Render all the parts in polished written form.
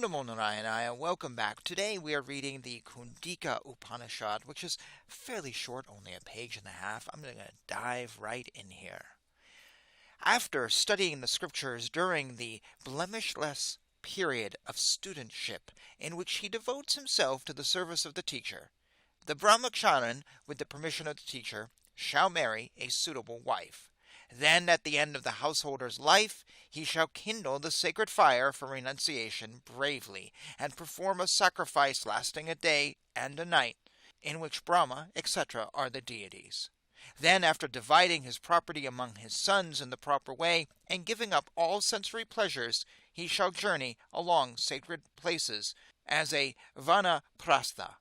Namo Narayana. Welcome back. Today we are reading the Kundika Upanishad, which is fairly short, only a page and a half. I'm going to dive right in here. After studying the scriptures during the blemishless period of studentship in which he devotes himself to the service of the teacher, the Brahmacharan, with the permission of the teacher, shall marry a suitable wife. Then, at the end of the householder's life, he shall kindle the sacred fire for renunciation bravely, and perform a sacrifice lasting a day and a night, in which Brahma, etc., are the deities. Then, after dividing his property among his sons in the proper way, and giving up all sensory pleasures, he shall journey along sacred places as a vanaprastha,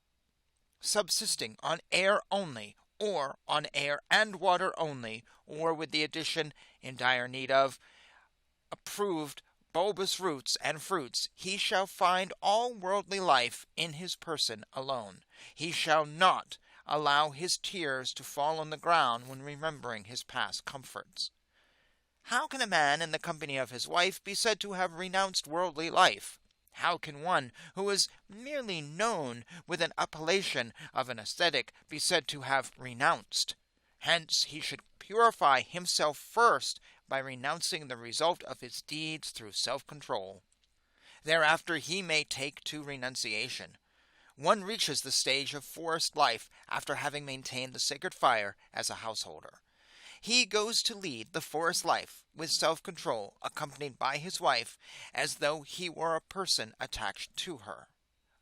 subsisting on air only, or on air and water only, or with the addition, in dire need of, approved bulbous roots and fruits. He shall find all worldly life in his person alone. He shall not allow his tears to fall on the ground when remembering his past comforts. How can a man in the company of his wife be said to have renounced worldly life? How can one who is merely known with an appellation of an ascetic be said to have renounced? Hence he should purify himself first by renouncing the result of his deeds through self-control. Thereafter he may take to renunciation. One reaches the stage of forest life after having maintained the sacred fire as a householder. He goes to lead the forest life with self-control, accompanied by his wife, as though he were a person attached to her.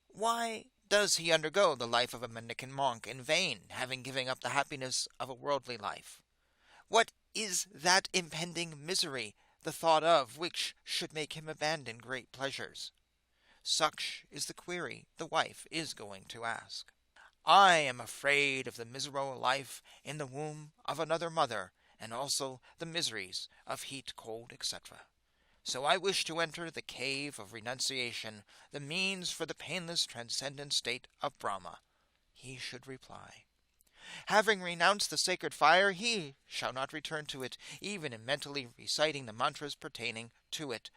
Why does he undergo the life of a mendicant monk in vain, having given up the happiness of a worldly life? What is that impending misery, the thought of which should make him abandon great pleasures? Such is the query the wife is going to ask. I am afraid of the miserable life in the womb of another mother, and also the miseries of heat, cold, etc. So I wish to enter the cave of renunciation, the means for the painless transcendent state of Brahma. He should reply. Having renounced the sacred fire, he shall not return to it, even in mentally reciting the mantras pertaining to it.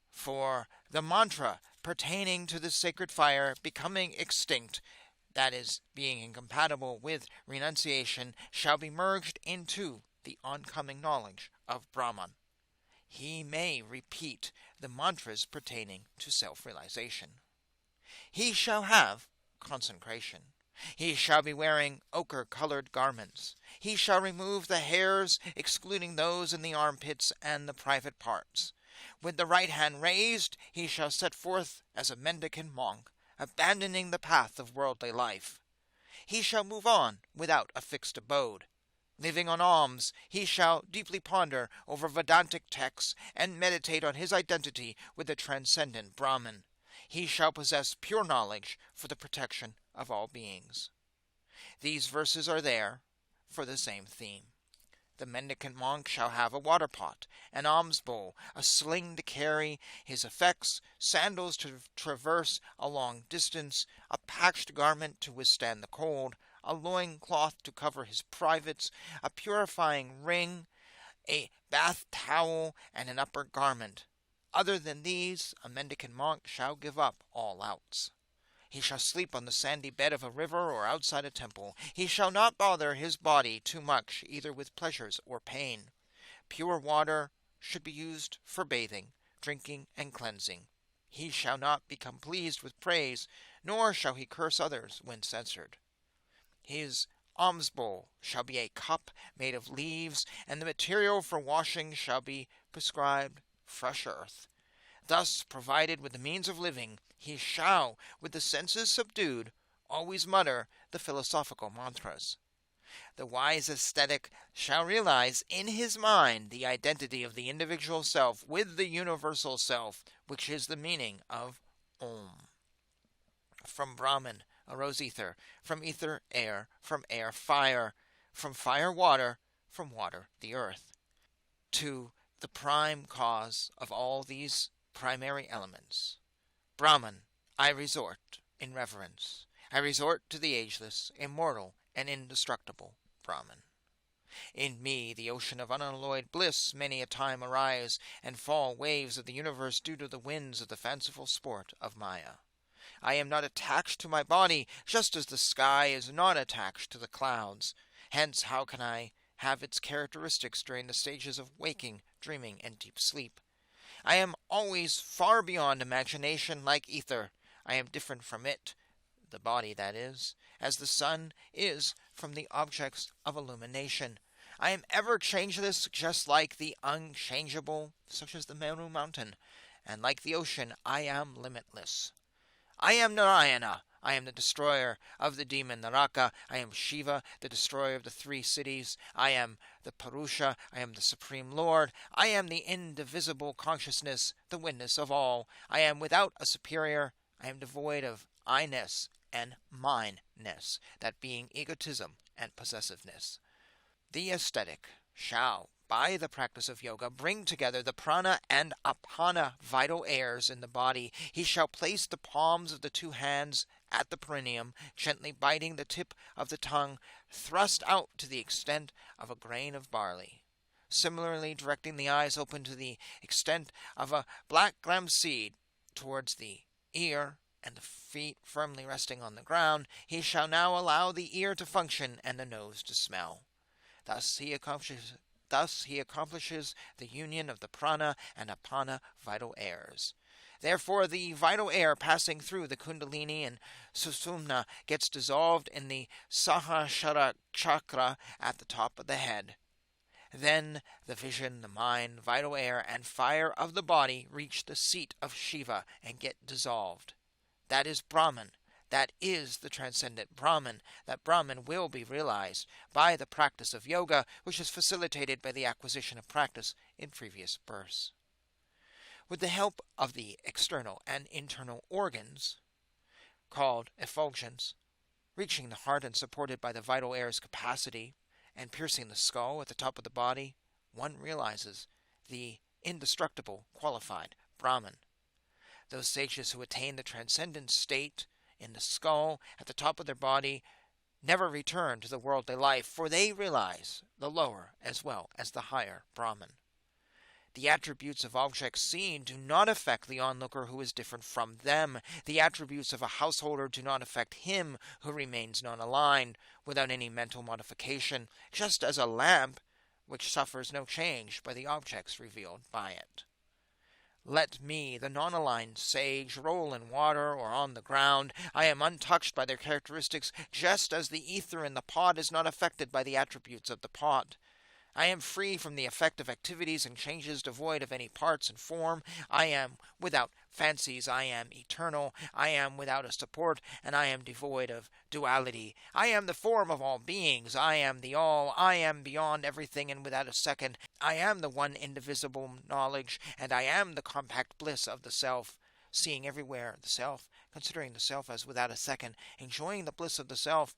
For the mantra pertaining to the sacred fire becoming extinct, that is, being incompatible with renunciation, shall be merged into the oncoming knowledge of Brahman. He may repeat the mantras pertaining to self-realization. He shall have consecration. He shall be wearing ochre-colored garments. He shall remove the hairs, excluding those in the armpits and the private parts. With the right hand raised, he shall set forth as a mendicant monk, abandoning the path of worldly life. He shall move on without a fixed abode. Living on alms, he shall deeply ponder over Vedantic texts and meditate on his identity with the transcendent Brahman. He shall possess pure knowledge for the protection of all beings. These verses are there for the same theme. The mendicant monk shall have a water pot, an alms bowl, a sling to carry his effects, sandals to traverse a long distance, a patched garment to withstand the cold, a loin cloth to cover his privates, a purifying ring, a bath towel, and an upper garment. Other than these, a mendicant monk shall give up all outs. He shall sleep on the sandy bed of a river or outside a temple. He shall not bother his body too much, either with pleasures or pain. Pure water should be used for bathing, drinking, and cleansing. He shall not become pleased with praise, nor shall he curse others when censured. His alms bowl shall be a cup made of leaves, and the material for washing shall be prescribed fresh earth. Thus, provided with the means of living, he shall, with the senses subdued, always mutter the philosophical mantras. The wise ascetic shall realize in his mind the identity of the individual self with the universal self, which is the meaning of Om. From Brahman arose ether, from ether air, from air fire, from fire water, from water the earth. To the prime cause of all these primary elements, Brahman, I resort in reverence. I resort to the ageless, immortal, and indestructible Brahman. In me the ocean of unalloyed bliss many a time arise, and fall waves of the universe due to the winds of the fanciful sport of Maya. I am not attached to my body, just as the sky is not attached to the clouds. Hence, how can I have its characteristics during the stages of waking, dreaming, and deep sleep? I am always far beyond imagination, like ether. I am different from it, the body that is, as the sun is from the objects of illumination. I am ever changeless, just like the unchangeable, such as the Meru mountain, and like the ocean, I am limitless. I am Narayana. I am the destroyer of the demon Naraka. I am Shiva, the destroyer of the 3 cities. I am the Purusha. I am the Supreme Lord. I am the indivisible consciousness, the witness of all. I am without a superior. I am devoid of I-ness and mine-ness, that being egotism and possessiveness. The ascetic shall, by the practice of yoga, bring together the prana and apana vital airs in the body. He shall place the palms of the 2 hands at the perineum, gently biting the tip of the tongue, thrust out to the extent of a grain of barley. Similarly, directing the eyes open to the extent of a black gram seed towards the ear, and the feet firmly resting on the ground, he shall now allow the ear to function and the nose to smell. Thus he accomplishes the union of the prana and apana vital airs. Therefore, the vital air passing through the kundalini and sushumna gets dissolved in the sahasrara chakra at the top of the head. Then the vision, the mind, vital air, and fire of the body reach the seat of Shiva and get dissolved. That is Brahman. That is the transcendent Brahman. That Brahman will be realized by the practice of yoga, which is facilitated by the acquisition of practice in previous births. With the help of the external and internal organs, called effulgence, reaching the heart and supported by the vital air's capacity, and piercing the skull at the top of the body, one realizes the indestructible, qualified Brahman. Those sages who attain the transcendent state in the skull at the top of their body never return to the worldly life, for they realize the lower as well as the higher Brahman. The attributes of objects seen do not affect the onlooker who is different from them. The attributes of a householder do not affect him who remains non-aligned, without any mental modification, just as a lamp which suffers no change by the objects revealed by it. Let me, the non-aligned sage, roll in water or on the ground. I am untouched by their characteristics, just as the ether in the pot is not affected by the attributes of the pot. I am free from the effect of activities and changes, devoid of any parts and form. I am without fancies. I am eternal. I am without a support, and I am devoid of duality. I am the form of all beings. I am the all. I am beyond everything and without a second. I am the one indivisible knowledge, and I am the compact bliss of the self, seeing everywhere the self, considering the self as without a second, enjoying the bliss of the self.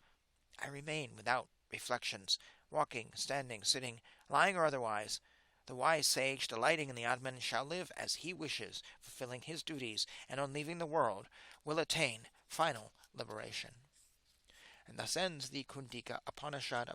I remain without reflections, walking, standing, sitting, lying or otherwise. The wise sage, delighting in the Atman, shall live as he wishes, fulfilling his duties, and on leaving the world will attain final liberation. And thus ends the Kundika Upanishad